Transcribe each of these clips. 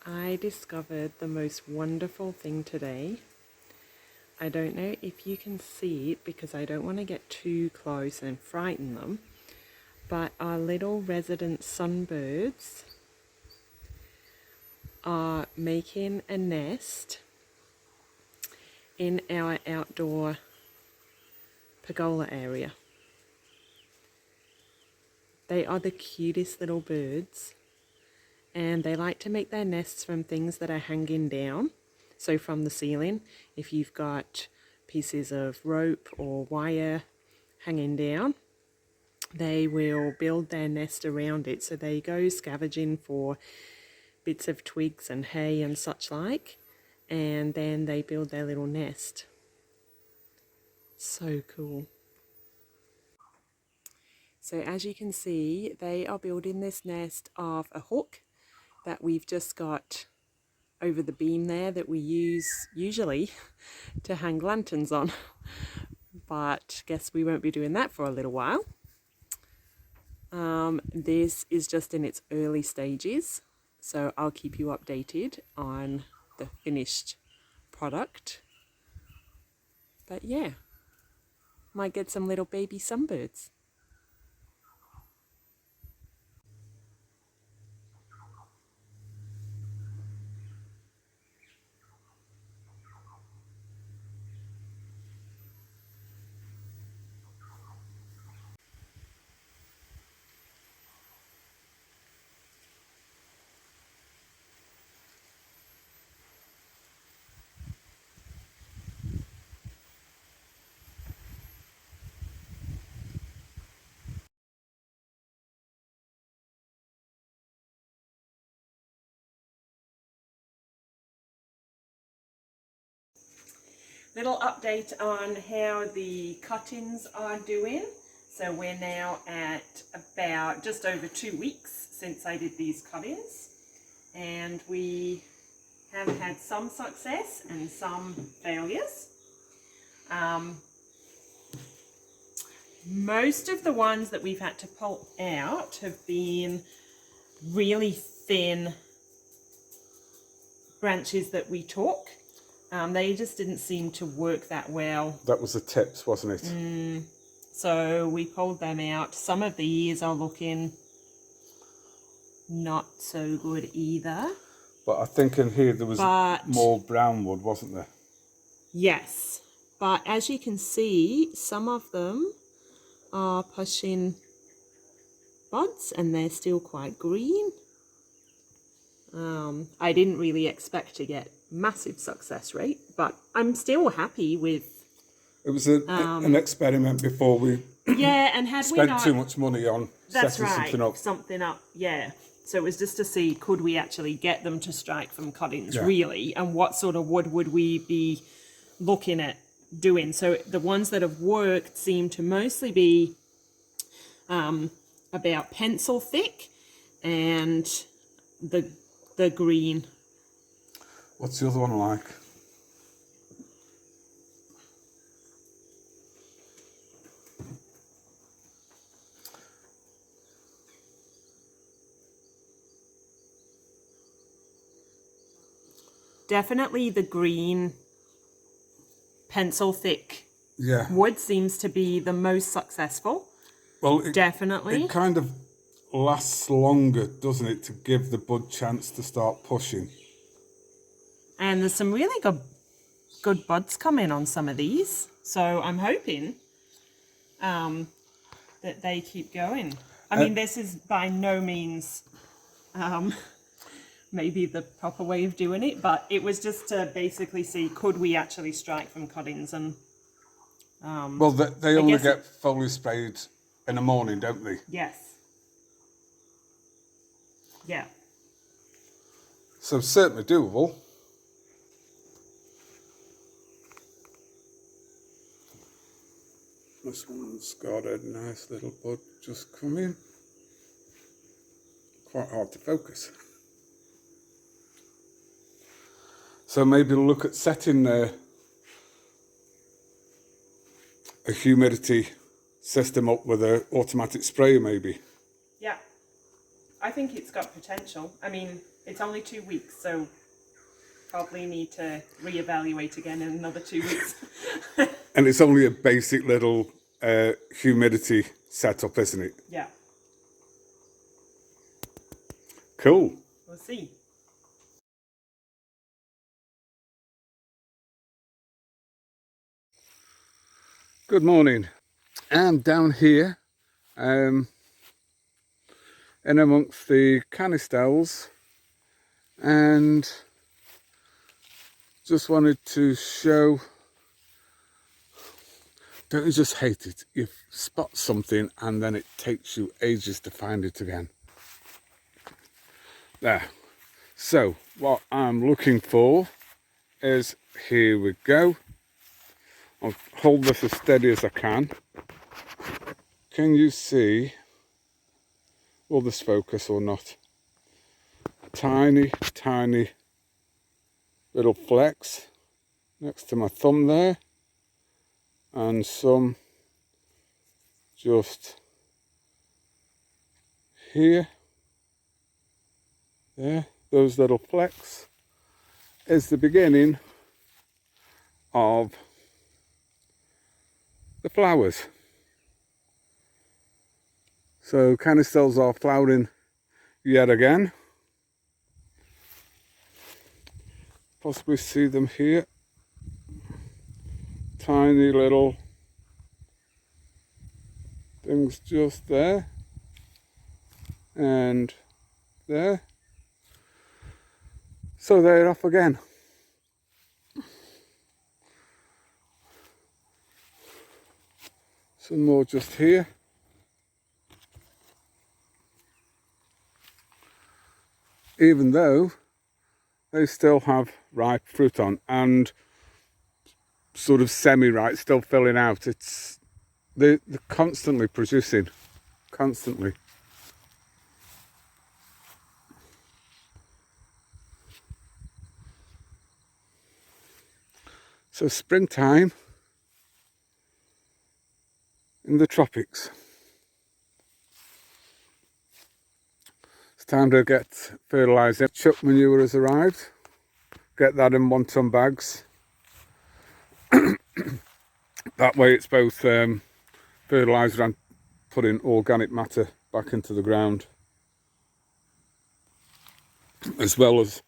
I discovered the most wonderful thing today. I don't know if you can see it because I don't want to get too close and frighten them, but our little resident sunbirds are making a nest in our outdoor pergola area. They are the cutest little birds, and they like to make their nests from things that are hanging down. So from the ceiling, if you've got pieces of rope or wire hanging down, they will build their nest around it. So they go scavenging for bits of twigs and hay and such like, and then they build their little nest. So cool. So as you can see, they are building this nest off a hook that we've just got over the beam there that we use usually to hang lanterns on. But guess we won't be doing that for a little while. This is just in its early stages, so I'll keep you updated on the finished product. But yeah, might get some little baby sunbirds. Little update on how the cuttings are doing. So we're now at about just over 2 weeks since I did these cuttings, and we have had some success and some failures. Most of the ones that we've had to pull out have been really thin branches that we took. They just didn't seem to work that well. That was the tips, wasn't it? So we pulled them out. Some of the ears are looking not so good either. But I think in here there was more brown wood, wasn't there? Yes, but as you can see, some of them are pushing buds and they're still quite green. I didn't really expect to get massive success rate, but I'm still happy with. It was an experiment before we and had spent we not, too much money on setting something up. Yeah. So it was just to see, could we actually get them to strike from cuttings, Yeah. really, and what sort of wood would we be looking at doing. So the ones that have worked seem to mostly be about pencil thick and the green. What's the other one like? Definitely the green pencil thick Yeah. wood seems to be the most successful. Well, definitely. It kind of lasts longer, doesn't it, to give the bud chance to start pushing. And there's some really good buds coming on some of these. So I'm hoping that they keep going. I mean, this is by no means maybe the proper way of doing it, but it was just to basically see, could we actually strike from cuttings? And well, they only get foliar sprayed in the morning, don't they? Yes. Yeah. So certainly doable. This one's got a nice little bud just coming. Quite hard to focus. So maybe look at setting a humidity system up with an automatic sprayer maybe. Yeah. I think it's got potential. I mean, it's only 2 weeks, so probably need to reevaluate again in another 2 weeks. And it's only a basic little humidity setup, isn't it? Yeah. Cool. We'll see. Good morning. I'm down here in amongst the canistels, and just wanted to show, don't you just hate it? You spot something and then it takes you ages to find it again. There. So what I'm looking for is, here we go. I'll hold this as steady as I can. Can you see, will this focus or not? Tiny, tiny little flecks next to my thumb there, and some just here, there. Those little flecks is the beginning of the flowers. So canistels are flowering yet again. Possibly see them here. Tiny little things just there and there. So they're off again. Some more just here. Even though they still have ripe fruit on and sort of semi-ripe, still filling out. They're constantly producing, constantly. So springtime in the tropics. It's time to get fertiliser. Chuck manure has arrived. Get that in 1 ton bags. That way it's both fertiliser and putting organic matter back into the ground, as well as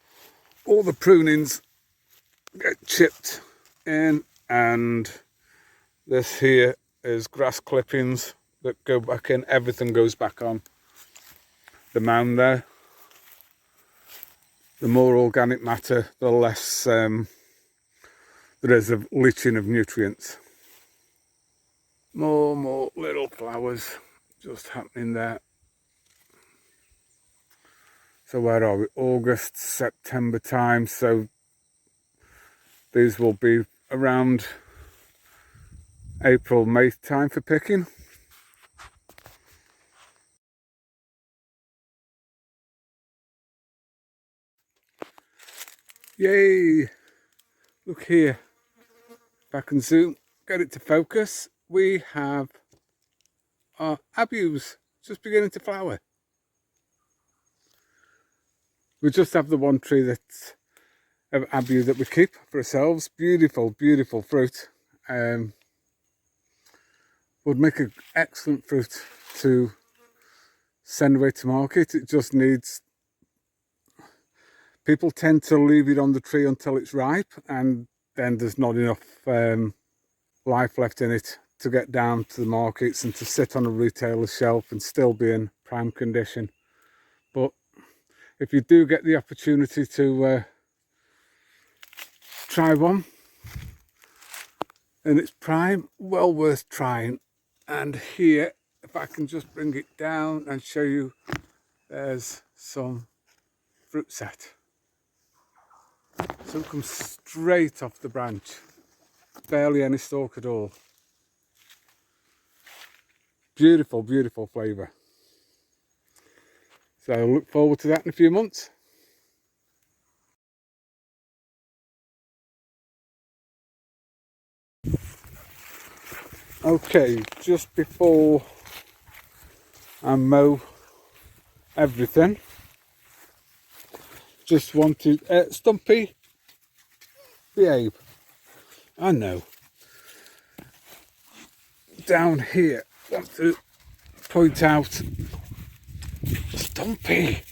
all the prunings get chipped in, and this here is grass clippings that go back in. Everything goes back on the mound there. The more organic matter, the less there is of leaching of nutrients. More little flowers just happening there. So where are we? August, September time. So these will be around April, May time for picking. Yay! Look here. If I can zoom, get it to focus. We have our Abius just beginning to flower. We just have the one tree that's of Abiu that we keep for ourselves. Beautiful, beautiful fruit. Would make an excellent fruit to send away to market. It just needs, people tend to leave it on the tree until it's ripe, and then there's not enough life left in it to get down to the markets and to sit on a retailer's shelf and still be in prime condition. But if you do get the opportunity to try one and it's prime, well worth trying. And here, if I can just bring it down and show you, there's some fruit set. So it comes straight off the branch, barely any stalk at all. Beautiful, beautiful flavour. So I look forward to that in a few months. Okay, just before I mow everything. Just wanted, Stumpy, behave. I know. Down here, want to point out, Stumpy.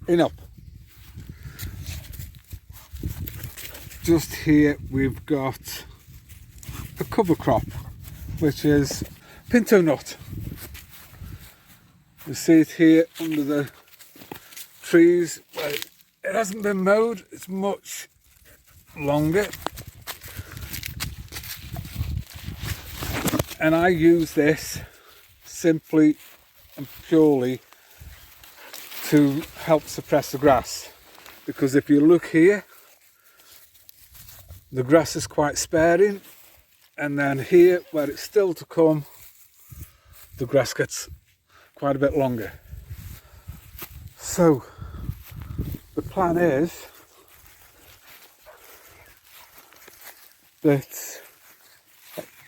Enough. Just here we've got a cover crop, which is Pinto Nut. You see it here under the trees where it hasn't been mowed. It's much longer. And I use this simply and purely to help suppress the grass, because if you look here, the grass is quite sparing, and then here where it's still to come, the grass gets quite a bit longer. So the plan is that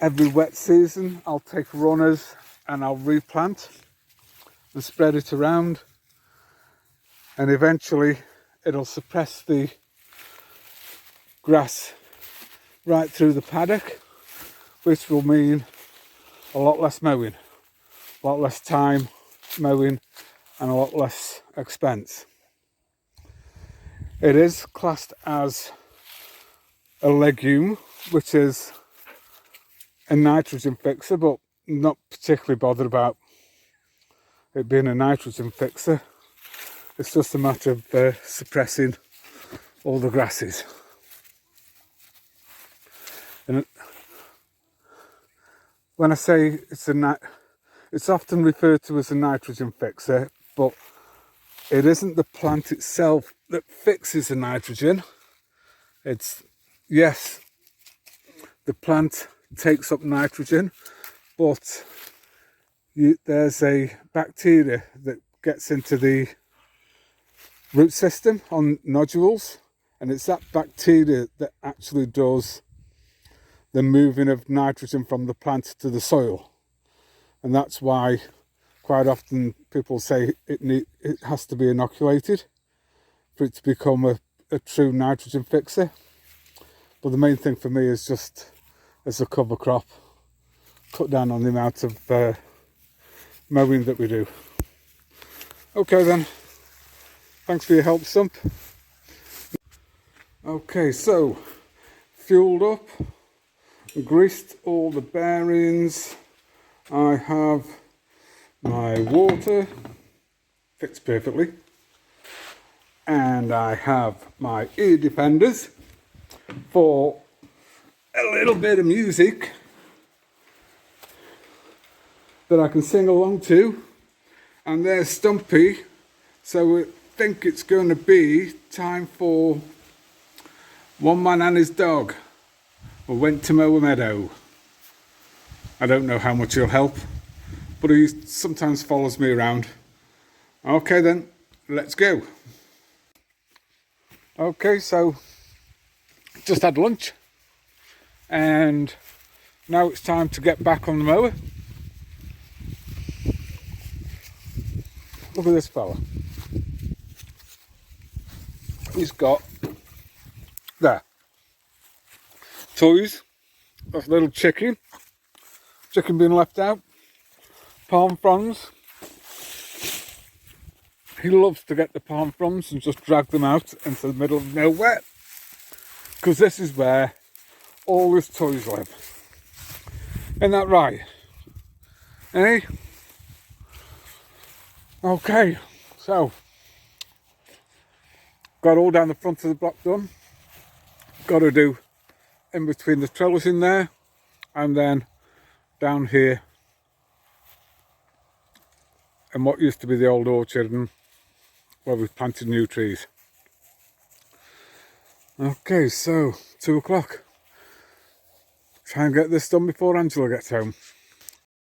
every wet season I'll take runners and I'll replant and spread it around, and eventually it'll suppress the grass right through the paddock, which will mean a lot less mowing, a lot less time mowing, and a lot less expense. It is classed as a legume, which is a nitrogen fixer, but not particularly bothered about it being a nitrogen fixer. It's just a matter of suppressing all the grasses. And when I say it's often referred to as a nitrogen fixer, but it isn't the plant itself that fixes the nitrogen. It's, yes, the plant takes up nitrogen, but there's a bacteria that gets into the root system on nodules, and it's that bacteria that actually does the moving of nitrogen from the plant to the soil. And that's why quite often people say it has to be inoculated for it to become a true nitrogen fixer. But the main thing for me is just as a cover crop, cut down on the amount of mowing that we do. Okay then, thanks for your help, Stump. Okay, so fueled up, greased all the bearings. I have my water, fits perfectly, and I have my ear defenders for a little bit of music that I can sing along to. And there's Stumpy, so I think it's going to be time for One Man and His Dog. We went to mow a meadow. I don't know how much he'll help, but he sometimes follows me around. Okay then, let's go. Okay, so just had lunch and now it's time to get back on the mower. Look at this fella. He's got there toys of little chicken being left out, palm fronds. He loves to get the palm fronds and just drag them out into the middle of nowhere, because this is where all his toys live. Isn't that right? Eh? Okay, so got all down the front of the block done. Got to do in between the trellis in there, and then down here and what used to be the old orchard, and where we've planted new trees. Okay, so 2 o'clock. Try and get this done before Angela gets home.